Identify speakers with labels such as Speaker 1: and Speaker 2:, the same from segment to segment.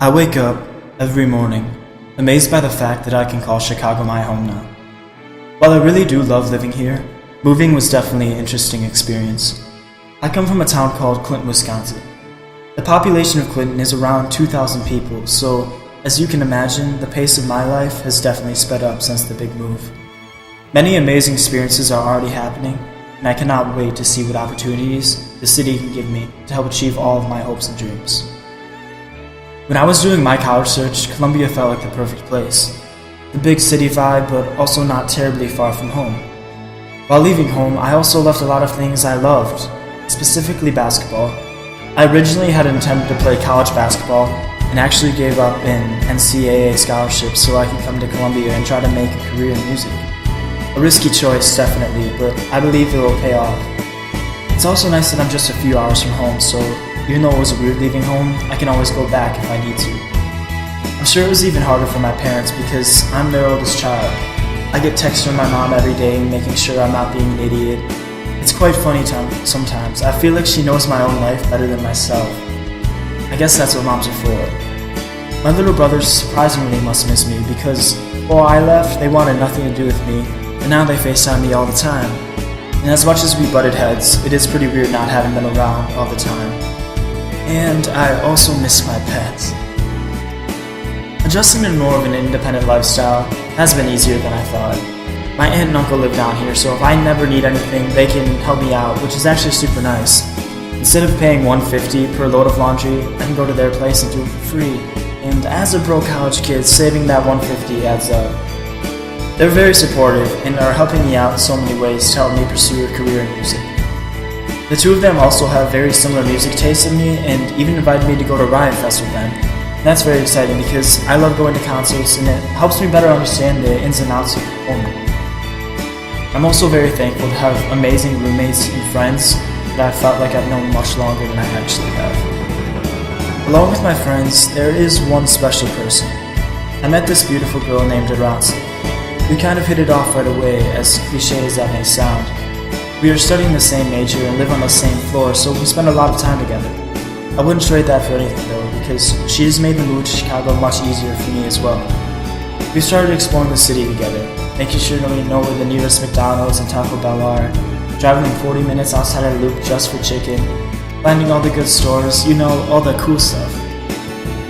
Speaker 1: I wake up every morning, amazed by the fact that I can call Chicago my home now. While I really do love living here, moving was definitely an interesting experience. I come from a town called Clinton, Wisconsin. The population of Clinton is around 2,000 people, so as you can imagine, the pace of my life has definitely sped up since the big move. Many amazing experiences are already happening, and I cannot wait to see what opportunities the city can give me to help achieve all of my hopes and dreams. When I was doing my college search, Columbia felt like the perfect place. The big city vibe, but also not terribly far from home. While leaving home, I also left a lot of things I loved, specifically basketball. I originally had intended to play college basketball and actually gave up an NCAA scholarship so I could come to Columbia and try to make a career in music. A risky choice, definitely, but I believe it will pay off. It's also nice that I'm just a few hours from home, so even though it was weird leaving home, I can always go back if I need to. I'm sure it was even harder for my parents because I'm their oldest child. I get texts from my mom every day making sure I'm not being an idiot. It's quite funny sometimes. I feel like she knows my own life better than myself. I guess that's what moms are for. My little brothers surprisingly must miss me because while I left, they wanted nothing to do with me, and now they FaceTime me all the time. And as much as we butted heads, it is pretty weird not having them around all the time. And I also miss my pets. Adjusting to more of an independent lifestyle has been easier than I thought. My aunt and uncle live down here, so if I never need anything, they can help me out, which is actually super nice. Instead of paying $150 per load of laundry, I can go to their place and do it for free. And as a broke college kid, saving that $150 adds up. They're very supportive and are helping me out in so many ways to help me pursue a career in music. The two of them also have very similar music tastes in me and even invited me to go to Riot Fest with them. And that's very exciting because I love going to concerts and it helps me better understand the ins and outs of performing. I'm also very thankful to have amazing roommates and friends that I felt like I've known much longer than I actually have. Along with my friends, there is one special person. I met this beautiful girl named Gracyalny. We kind of hit it off right away, as cliche as that may sound. We are studying the same major and live on the same floor, so we spend a lot of time together. I wouldn't trade that for anything though, because she has made the move to Chicago much easier for me as well. We started exploring the city together, making sure that we know where the nearest McDonald's and Taco Bell are, traveling 40 minutes outside of Loop just for chicken, finding all the good stores, all the cool stuff.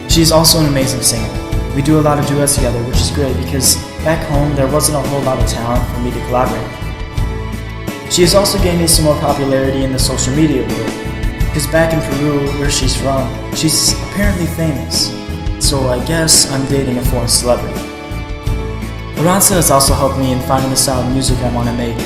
Speaker 1: She's also an amazing singer. We do a lot of duets together, which is great because back home there wasn't a whole lot of talent for me to collaborate with. She has also gained me some more popularity in the social media world, because back in Peru, where she's from, she's apparently famous, so I guess I'm dating a foreign celebrity. Gracyalny has also helped me in finding the style of music I want to make,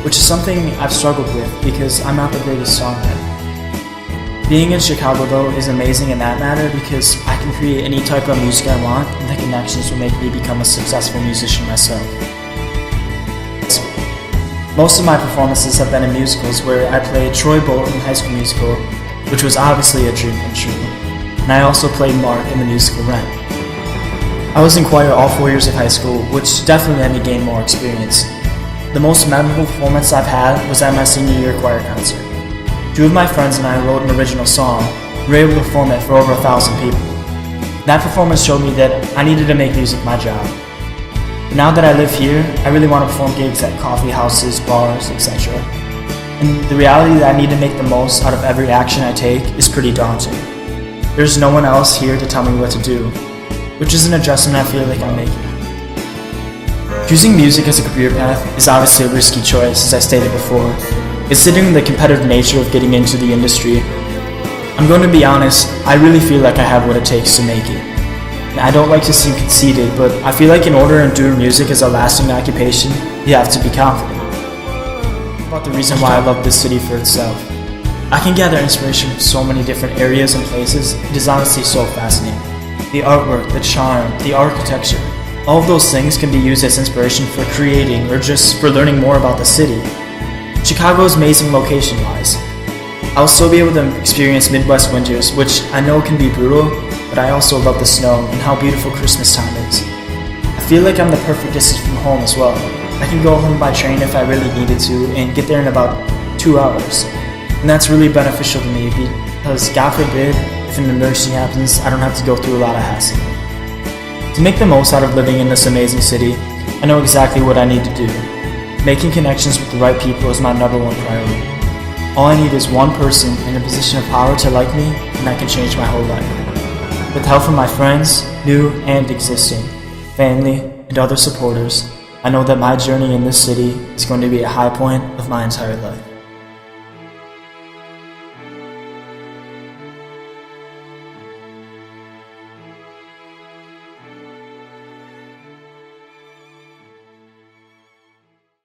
Speaker 1: which is something I've struggled with because I'm not the greatest songwriter. Being in Chicago though is amazing in that matter because I can create any type of music I want and the connections will make me become a successful musician myself. Most of my performances have been in musicals where I played Troy Bolton in High School Musical, which was obviously a dream come true, and I also played Mark in the musical Rent. I was in choir all 4 years of high school, which definitely let me gain more experience. The most memorable performance I've had was at my senior year choir concert. Two of my friends and I wrote an original song, and we were able to perform it for over 1,000 people. That performance showed me that I needed to make music my job. But now that I live here, I really want to perform gigs at coffee houses, bars, etc. And the reality that I need to make the most out of every action I take is pretty daunting. There's no one else here to tell me what to do, which is an adjustment I feel like I'm making. Choosing music as a career path is obviously a risky choice, as I stated before, considering the competitive nature of getting into the industry. I'm going to be honest, I really feel like I have what it takes to make it. And I don't like to seem conceited, but I feel like in order to endure music as a lasting occupation, you have to be confident. About the reason why I love this city for itself. I can gather inspiration from so many different areas and places, it is honestly so fascinating. The artwork, the charm, the architecture, all of those things can be used as inspiration for creating or just for learning more about the city. Chicago is amazing location-wise. I will still be able to experience Midwest winters, which I know can be brutal, but I also love the snow and how beautiful Christmas time is. I feel like I'm the perfect distance from home as well. I can go home by train if I really needed to and get there in about 2 hours. And that's really beneficial to me because, God forbid, if an emergency happens, I don't have to go through a lot of hassle. To make the most out of living in this amazing city, I know exactly what I need to do. Making connections with the right people is my #1 priority. All I need is one person in a position of power to like me, and that can change my whole life. With help from my friends, new and existing, family, and other supporters, I know that my journey in this city is going to be a high point of my entire life.